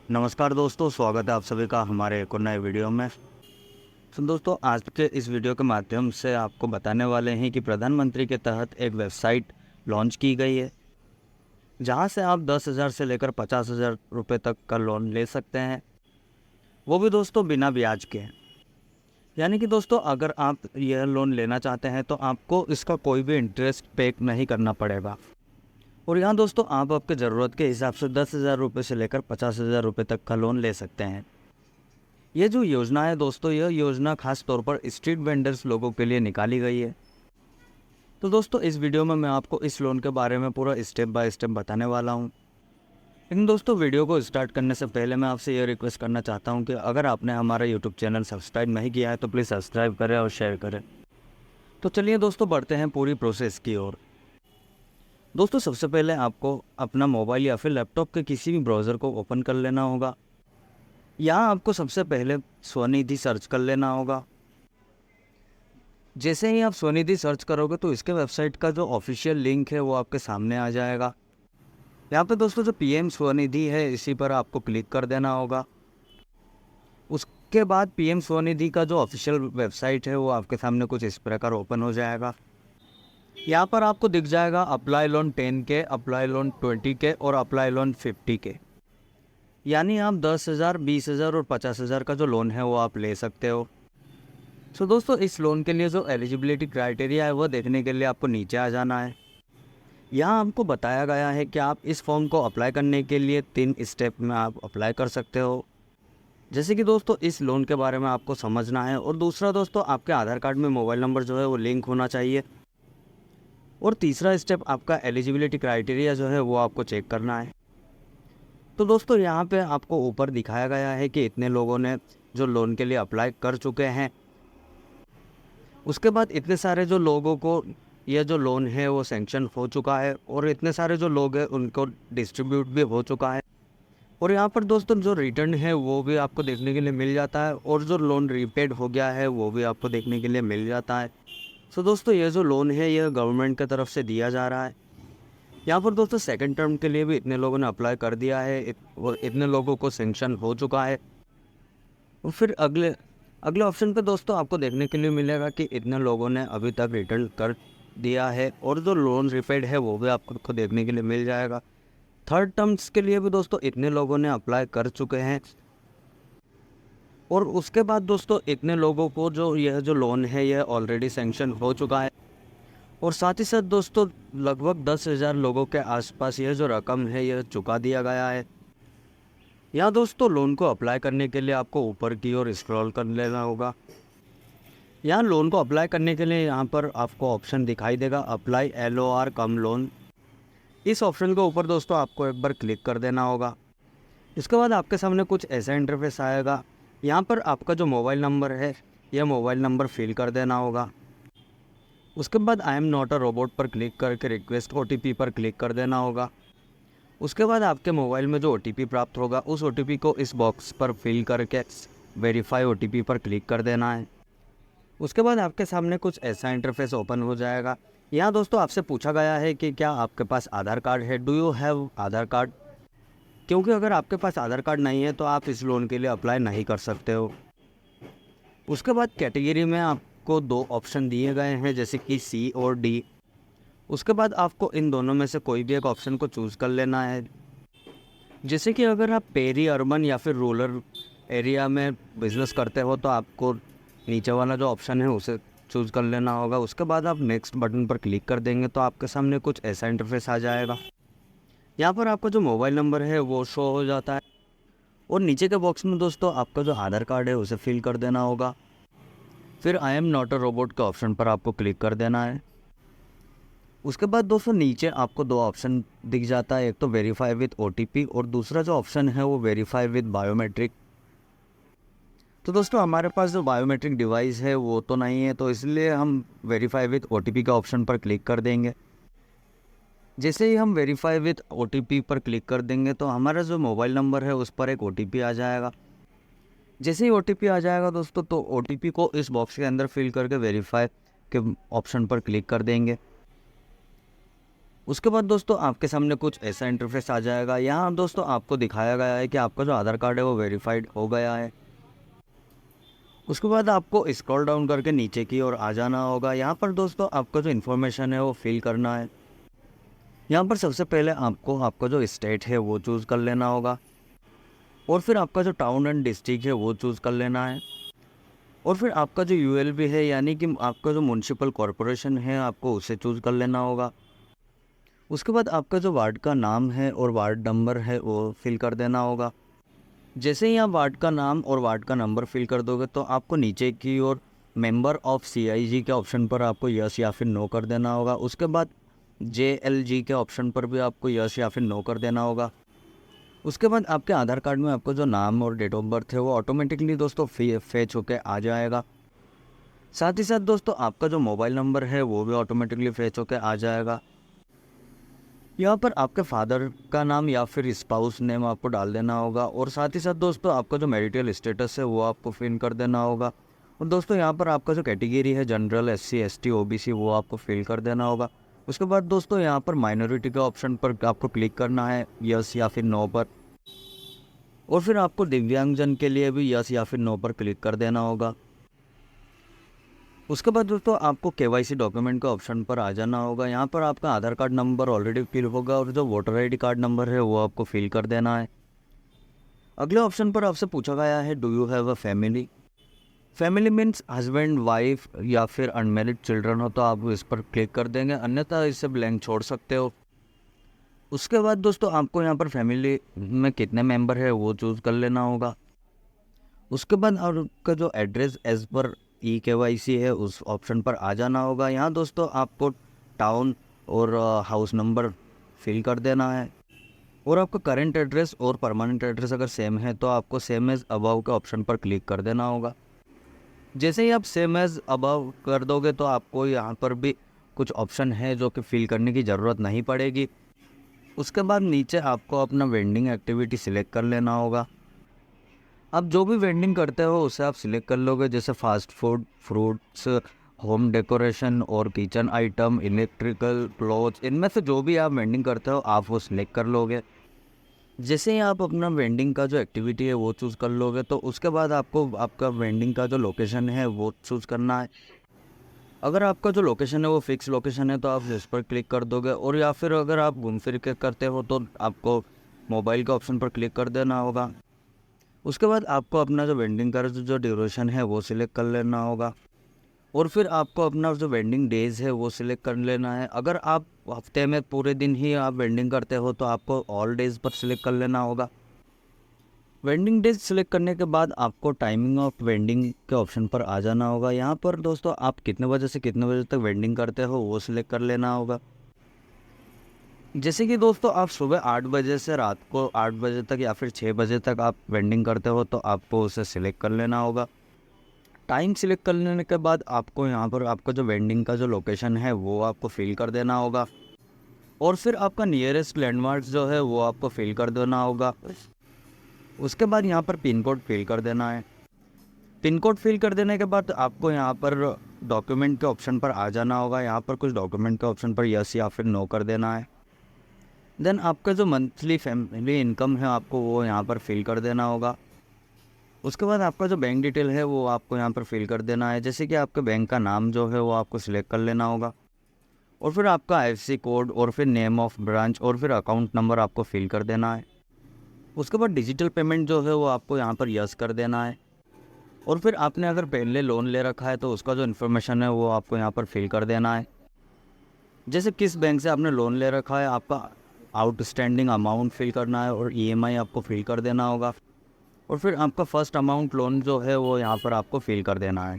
नमस्कार दोस्तों, स्वागत है आप सभी का हमारे एक और नए वीडियो में। तो दोस्तों, आज के इस वीडियो के माध्यम से आपको बताने वाले हैं कि प्रधानमंत्री के तहत एक वेबसाइट लॉन्च की गई है, जहां से आप 10,000 से लेकर 50,000 रुपये तक का लोन ले सकते हैं, वो भी दोस्तों बिना ब्याज के। यानी कि दोस्तों, अगर आप यह लोन लेना चाहते हैं तो आपको इसका कोई भी इंटरेस्ट पे नहीं करना पड़ेगा। और यहाँ दोस्तों, आप आपके ज़रूरत के हिसाब से 10,000 रुपये से लेकर 50,000 रुपये तक का लोन ले सकते हैं। ये जो योजना है दोस्तों, यह योजना खास तौर पर स्ट्रीट वेंडर्स लोगों के लिए निकाली गई है। तो दोस्तों, इस वीडियो में मैं आपको इस लोन के बारे में पूरा स्टेप बाय स्टेप बताने वाला हूँ। लेकिन दोस्तों, वीडियो को स्टार्ट करने से पहले मैं आपसे ये रिक्वेस्ट करना चाहता हूँ कि अगर आपने हमारा यूट्यूब चैनल सब्सक्राइब नहीं किया है तो प्लीज़ सब्सक्राइब करें और शेयर करें। तो चलिए दोस्तों, बढ़ते हैं पूरी प्रोसेस की ओर। दोस्तों, सबसे पहले आपको अपना मोबाइल या फिर लैपटॉप के किसी भी ब्राउज़र को ओपन कर लेना होगा। यहाँ आपको सबसे पहले स्वनिधि सर्च कर लेना होगा। जैसे ही आप स्वनिधि सर्च करोगे तो इसके वेबसाइट का जो ऑफिशियल लिंक है वो आपके सामने आ जाएगा। यहाँ पे दोस्तों जो पीएम स्वनिधि है, इसी पर आपको क्लिक कर देना होगा। उसके बाद पीएम स्वनिधि का जो ऑफिशियल वेबसाइट है वो आपके सामने कुछ इस प्रकार ओपन हो जाएगा। यहाँ पर आपको दिख जाएगा अप्लाई लोन 10 के, अप्लाई लोन 20 के और अप्लाई लोन 50 के। यानी आप 10,000, 20,000 और 50,000 का जो लोन है वो आप ले सकते हो। सो दोस्तों, इस लोन के लिए जो एलिजिबिलिटी क्राइटेरिया है वो देखने के लिए आपको नीचे आ जाना है। यहाँ आपको बताया गया है कि आप इस फॉर्म को अप्लाई करने के लिए 3 स्टेप में आप अप्लाई कर सकते हो। जैसे कि दोस्तों, इस लोन के बारे में आपको समझना है, और दूसरा दोस्तों, आपके आधार कार्ड में मोबाइल नंबर जो है वो लिंक होना चाहिए, और तीसरा स्टेप आपका एलिजिबिलिटी क्राइटेरिया जो है वो आपको चेक करना है। तो दोस्तों, यहाँ पे आपको ऊपर दिखाया गया है कि इतने लोगों ने जो लोन के लिए अप्लाई कर चुके हैं। उसके बाद इतने सारे जो लोगों को यह जो लोन है वो सैंक्शन हो चुका है, और इतने सारे जो लोग हैं उनको डिस्ट्रीब्यूट भी हो चुका है। और यहाँ पर दोस्तों जो रिटर्न है वो भी आपको देखने के लिए मिल जाता है, और जो लोन रीपेड हो गया है वो भी आपको देखने के लिए मिल जाता है। सो दोस्तों, ये जो लोन है यह गवर्नमेंट की तरफ से दिया जा रहा है। यहाँ पर दोस्तों सेकंड टर्म के लिए भी इतने लोगों ने अप्लाई कर दिया है, और इतने लोगों को सैंक्शन हो चुका है। और फिर अगले अगले ऑप्शन पे दोस्तों आपको देखने के लिए मिलेगा कि इतने लोगों ने अभी तक रिटर्न कर दिया है, और जो लोन रिपेड है वो भी आपको देखने के लिए मिल जाएगा। थर्ड टर्म्स के लिए भी दोस्तों इतने लोगों ने अप्लाई कर चुके हैं, और उसके बाद दोस्तों इतने लोगों को जो यह जो लोन है यह ऑलरेडी सैंक्शन हो चुका है। और साथ ही साथ दोस्तों लगभग 10,000 लोगों के आसपास यह जो रकम है यह चुका दिया गया है। यहाँ दोस्तों लोन को अप्लाई करने के लिए आपको ऊपर की ओर स्क्रॉल कर लेना होगा। यहाँ लोन को अप्लाई करने के लिए यहाँ पर आपको ऑप्शन दिखाई देगा अप्लाई LOR कम लोन। इस ऑप्शन के ऊपर दोस्तों आपको एक बार क्लिक कर देना होगा। इसके बाद आपके सामने कुछ ऐसा इंटरफेस आएगा। यहाँ पर आपका जो मोबाइल नंबर है यह मोबाइल नंबर फिल कर देना होगा। उसके बाद I am not a robot पर क्लिक करके रिक्वेस्ट OTP पर क्लिक कर देना होगा। उसके बाद आपके मोबाइल में जो OTP प्राप्त होगा उस OTP को इस बॉक्स पर फिल करके वेरीफाई OTP पर क्लिक कर देना है। उसके बाद आपके सामने कुछ ऐसा इंटरफेस ओपन हो जाएगा। यहाँ दोस्तों आपसे पूछा गया है कि क्या आपके पास आधार कार्ड है, do you have Aadhaar card. क्योंकि अगर आपके पास आधार कार्ड नहीं है तो आप इस लोन के लिए अप्लाई नहीं कर सकते हो। उसके बाद कैटेगरी में आपको 2 ऑप्शन दिए गए हैं, जैसे कि C और D। उसके बाद आपको इन दोनों में से कोई भी एक ऑप्शन को चूज़ कर लेना है। जैसे कि अगर आप पेरी अर्बन या फिर रूरल एरिया में बिज़नेस करते हो तो आपको नीचे वाला जो ऑप्शन है उसे चूज़ कर लेना होगा। उसके बाद आप नेक्स्ट बटन पर क्लिक कर देंगे तो आपके सामने कुछ ऐसा इंटरफेस आ जाएगा। यहाँ पर आपका जो मोबाइल नंबर है वो शो हो जाता है, और नीचे के बॉक्स में दोस्तों आपका जो आधार कार्ड है उसे फिल कर देना होगा। फिर I am not a robot के ऑप्शन पर आपको क्लिक कर देना है। उसके बाद दोस्तों नीचे आपको 2 ऑप्शन दिख जाता है, एक तो वेरीफाई विद OTP और दूसरा जो ऑप्शन है वो वेरीफाई विद बायोमेट्रिक। तो दोस्तों हमारे पास जो बायोमेट्रिक डिवाइस है वो तो नहीं है, तो इसलिए हम वेरीफाई विद OTP का ऑप्शन पर क्लिक कर देंगे। जैसे ही हम वेरीफाई विद OTP पर क्लिक कर देंगे तो हमारा जो मोबाइल नंबर है उस पर एक OTP आ जाएगा। जैसे ही OTP आ जाएगा दोस्तों तो OTP को इस बॉक्स के अंदर फिल करके वेरीफाई के ऑप्शन पर क्लिक कर देंगे। उसके बाद दोस्तों आपके सामने कुछ ऐसा इंटरफेस आ जाएगा। यहाँ दोस्तों आपको दिखाया गया है कि आपका जो आधार कार्ड है वो वेरीफाइड हो गया है। उसके बाद आपको स्क्रॉल डाउन करके नीचे की ओर आ जाना होगा। यहाँ पर दोस्तों आपका जो इन्फॉर्मेशन है वो फिल करना है। यहाँ पर सबसे पहले आपको आपका जो स्टेट है वो चूज़ कर लेना होगा, और फिर आपका जो टाउन एंड डिस्ट्रिक्ट है वो चूज़ कर लेना है, और फिर आपका जो यूएलबी है यानी कि आपका जो म्युनिसिपल कॉरपोरेशन है आपको उसे चूज़ कर लेना होगा। उसके बाद आपका जो वार्ड का नाम है और वार्ड नंबर है वो फिल कर देना होगा। जैसे ही आप वार्ड का नाम और वार्ड का नंबर फिल कर दोगे तो आपको नीचे की ओर मेंबर ऑफ सीआईजी के ऑप्शन पर आपको यस या फिर नो कर देना होगा। उसके बाद जेएलजी के ऑप्शन पर भी आपको यस या फिर नो कर देना होगा। उसके बाद आपके आधार कार्ड में आपको जो नाम और डेट ऑफ बर्थ है वो ऑटोमेटिकली दोस्तों फेच होके आ जाएगा। साथ ही साथ दोस्तों आपका जो मोबाइल नंबर है वो भी ऑटोमेटिकली फेच होके आ जाएगा। यहाँ पर आपके फादर का नाम या फिर स्पाउस नेम आपको डाल देना होगा, और साथ ही साथ दोस्तों आपका जो मैरिटल स्टेटस है वो आपको फिल कर देना होगा। और दोस्तों यहाँ पर आपका जो कैटेगरी है जनरल, एससी, एसटी, ओबीसी वो आपको फिल कर देना होगा। उसके बाद दोस्तों यहाँ पर माइनॉरिटी के ऑप्शन पर आपको क्लिक करना है, यस या फिर नो पर, और फिर आपको दिव्यांगजन के लिए भी यस या फिर नो पर क्लिक कर देना होगा। उसके बाद दोस्तों आपको केवाईसी डॉक्यूमेंट के ऑप्शन पर आ जाना होगा। यहाँ पर आपका आधार कार्ड नंबर ऑलरेडी फिल होगा, और जो वोटर आईडी कार्ड नंबर है वो आपको फिल कर देना है। अगले ऑप्शन पर आपसे पूछा गया है do you have a family. Family means husband, wife या फिर अनमेरिड चिल्ड्रन हो तो आप इस पर क्लिक कर देंगे, अन्यथा इसे ब्लैंक छोड़ सकते हो। उसके बाद दोस्तों आपको यहाँ पर फैमिली में कितने मेंबर है वो चूज़ कर लेना होगा। उसके बाद आपका जो एड्रेस एज पर केवाईसी है उस ऑप्शन पर आ जाना होगा। यहाँ दोस्तों आपको टाउन और हाउस नंबर फिल कर देना है, और आपका करंट एड्रेस और परमानेंट एड्रेस अगर सेम है तो आपको सेम एज अबव के ऑप्शन पर क्लिक कर देना होगा। जैसे ही आप सेम एज अबव कर दोगे तो आपको यहाँ पर भी कुछ ऑप्शन है जो कि फिल करने की ज़रूरत नहीं पड़ेगी। उसके बाद नीचे आपको अपना वेंडिंग एक्टिविटी सिलेक्ट कर लेना होगा। आप जो भी वेंडिंग करते हो उसे आप सिलेक्ट कर लोगे, जैसे fast food, fruits, home decoration और किचन आइटम, इलेक्ट्रिकल, क्लॉथ्स, इनमें से जो भी आप वेंडिंग करते हो आप वो सिलेक्ट कर लोगे। जैसे ही आप अपना वेंडिंग का जो एक्टिविटी है वो चूज़ कर लोगे तो उसके बाद आपको आपका वेंडिंग का जो लोकेशन है वो चूज़ करना है। अगर आपका जो लोकेशन है वो फिक्स लोकेशन है तो आप इस पर क्लिक कर दोगे, और या फिर अगर आप घूम फिर के करते हो तो आपको मोबाइल के ऑप्शन पर क्लिक कर देना होगा। उसके बाद आपको अपना जो वेंडिंग का जो ड्यूरेशन है वो सिलेक्ट कर लेना होगा, और फिर आपको अपना जो वेंडिंग डेज़ है वो सिलेक्ट कर लेना है। अगर आप हफ्ते में पूरे दिन ही आप वेंडिंग करते हो तो आपको ऑल डेज़ पर सिलेक्ट कर लेना होगा। वेंडिंग डेज सिलेक्ट करने के बाद आपको टाइमिंग ऑफ वेंडिंग के ऑप्शन पर आ जाना होगा। यहाँ पर दोस्तों आप कितने बजे से कितने बजे तक वेंडिंग करते हो वो सिलेक्ट कर लेना होगा। जैसे कि दोस्तों आप सुबह 8 बजे से रात को 8 बजे तक या फिर 6 बजे तक आप वेंडिंग करते हो तो आपको उसे सिलेक्ट कर लेना होगा। टाइम सिलेक्ट कर लेने के बाद आपको यहाँ पर आपका जो वेंडिंग का जो लोकेशन है वो आपको फिल कर देना होगा, और फिर आपका नियरेस्ट लैंडमार्क जो है वो आपको फिल कर देना होगा। उसके बाद यहाँ पर पिन कोड फिल कर देना है। पिन कोड फिल कर देने के बाद आपको यहाँ पर डॉक्यूमेंट के ऑप्शन पर आ जाना होगा। यहाँ पर कुछ डॉक्यूमेंट के ऑप्शन पर यस या फिर नो कर देना है। देन आपका जो मंथली फैमिली इनकम है आपको वो यहाँ पर फिल कर देना होगा। उसके बाद आपका जो बैंक डिटेल है वो आपको यहाँ पर फिल कर देना है, जैसे कि आपके बैंक का नाम जो है वो आपको सिलेक्ट कर लेना होगा, और फिर आपका आईएफएससी कोड और फिर नेम ऑफ ब्रांच और फिर अकाउंट नंबर आपको फिल कर देना है। उसके बाद डिजिटल पेमेंट जो है वो आपको यहाँ पर यस कर देना है, और फिर आपने अगर पहले लोन ले रखा है तो उसका जो इन्फॉर्मेशन है वो आपको यहाँ पर फिल कर देना है, जैसे किस बैंक से आपने लोन ले रखा है, आपका आउटस्टैंडिंग अमाउंट फिल करना है और ईएमआई आपको फिल कर देना होगा, और फिर आपका फ़र्स्ट अमाउंट लोन जो है वो यहाँ पर आपको फिल कर देना है।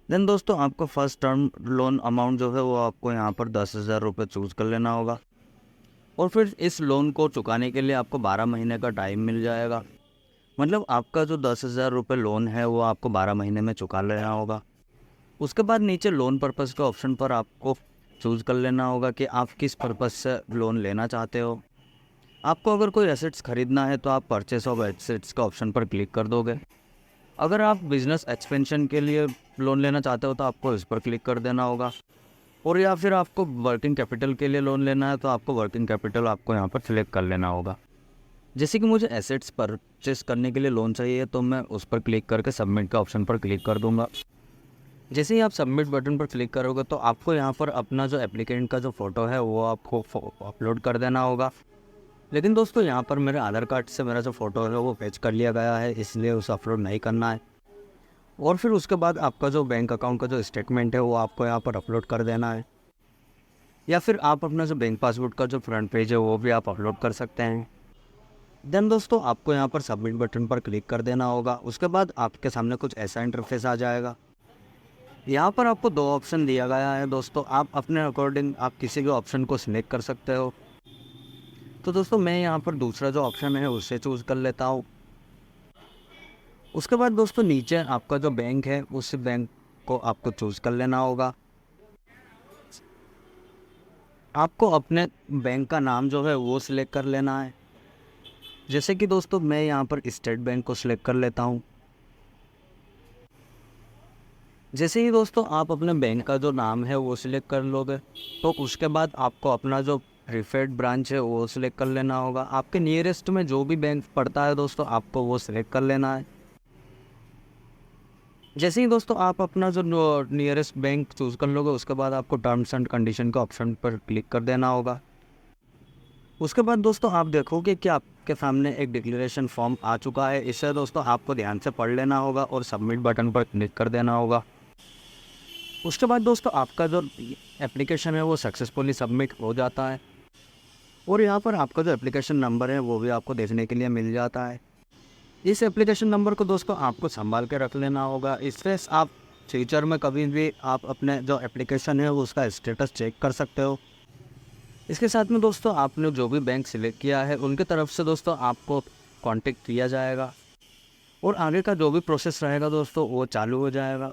देन दोस्तों आपका फ़र्स्ट टर्म लोन अमाउंट जो है वो आपको यहाँ पर 10,000 रुपये चूज़ कर लेना होगा, और फिर इस लोन को चुकाने के लिए आपको 12 महीने का टाइम मिल जाएगा। मतलब आपका जो 10,000 रुपये लोन है वो आपको 12 महीने में चुका लेना होगा। उसके बाद नीचे लोन पर्पज़ के ऑप्शन पर आपको चूज़ कर लेना होगा कि आप किस पर्पज़ से लोन लेना चाहते हो। आपको अगर कोई एसेट्स ख़रीदना है तो आप परचेस ऑफ एसेट्स का ऑप्शन पर क्लिक कर दोगे। अगर आप बिज़नेस एक्सपेंशन के लिए लोन लेना चाहते हो तो आपको इस पर क्लिक कर देना होगा, और या फिर आपको वर्किंग कैपिटल के लिए लोन लेना है तो आपको वर्किंग कैपिटल आपको यहाँ पर सिलेक्ट कर लेना होगा। जैसे कि मुझे एसेट्स परचेस करने के लिए लोन चाहिए तो मैं उस पर क्लिक करके सबमिट का ऑप्शन पर क्लिक कर दूंगा। जैसे ही आप सबमिट बटन पर क्लिक करोगे तो आपको यहाँ पर अपना जो एप्लीकेंट का जो फ़ोटो है वो आपको अपलोड कर देना होगा। लेकिन दोस्तों यहाँ पर मेरे आधार कार्ड से मेरा जो फ़ोटो है वो फैच कर लिया गया है, इसलिए उसे अपलोड नहीं करना है। और फिर उसके बाद आपका जो बैंक अकाउंट का जो स्टेटमेंट है वो आपको यहाँ पर अपलोड कर देना है, या फिर आप अपना जो बैंक पासबुक का जो फ्रंट पेज है वो भी आप अपलोड कर सकते हैं। देन दोस्तों आपको यहाँ पर सबमिट बटन पर क्लिक कर देना होगा। उसके बाद आपके सामने कुछ ऐसा इंटरफेस आ जाएगा। यहाँ पर आपको 2 ऑप्शन दिया गया है दोस्तों, आप अपने अकॉर्डिंग आप किसी भी ऑप्शन को सिलेक्ट कर सकते हो। तो दोस्तों मैं यहाँ पर दूसरा जो ऑप्शन है उसे चूज़ कर लेता हूँ। उसके बाद दोस्तों नीचे आपका जो बैंक है उस बैंक को आपको चूज़ कर लेना होगा। आपको अपने बैंक का नाम जो है वो सिलेक्ट कर लेना है। जैसे कि दोस्तों मैं यहाँ पर स्टेट बैंक को सिलेक्ट कर लेता हूँ। जैसे ही दोस्तों आप अपने बैंक का जो नाम है वो सिलेक्ट कर लोगे तो उसके बाद आपको अपना जो प्रीफर्ड ब्रांच है वो सिलेक्ट कर लेना होगा। आपके नियरेस्ट में जो भी बैंक पड़ता है दोस्तों आपको वो सिलेक्ट कर लेना है। जैसे ही दोस्तों आप अपना जो नियरेस्ट बैंक चूज़ कर लोगे उसके बाद आपको टर्म्स एंड कंडीशन के ऑप्शन पर क्लिक कर देना होगा। उसके बाद दोस्तों आप देखोगे कि आपके सामने एक डिक्लेरेशन फॉर्म आ चुका है। इसे दोस्तों आपको ध्यान से पढ़ लेना होगा और सबमिट बटन पर क्लिक कर देना होगा। उसके बाद दोस्तों आपका जो एप्लीकेशन है वो सक्सेसफुली सबमिट हो जाता है और यहाँ पर आपका जो एप्लीकेशन नंबर है वो भी आपको देखने के लिए मिल जाता है। इस एप्लीकेशन नंबर को दोस्तों आपको संभाल के रख लेना होगा। इससे आप फ्यूचर में कभी भी आप अपने जो एप्लीकेशन है उसका स्टेटस चेक कर सकते हो। इसके साथ में दोस्तों आपने जो भी बैंक सिलेक्ट किया है उनके तरफ से दोस्तों आपको कांटेक्ट किया जाएगा और आगे का जो भी प्रोसेस रहेगा दोस्तों वो चालू हो जाएगा।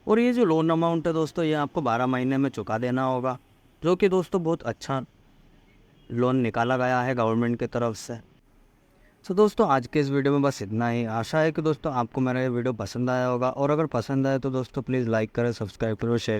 और ये जो लोन अमाउंट है दोस्तों ये आपको 12 महीने में चुका देना होगा, जो कि दोस्तों बहुत अच्छा लोन निकाला गया है गवर्नमेंट की तरफ से। तो दोस्तों आज के इस वीडियो में बस इतना ही। आशा है कि दोस्तों आपको मेरा ये वीडियो पसंद आया होगा और अगर पसंद आए तो दोस्तों प्लीज़ लाइक करें, सब्सक्राइब करें, शेयर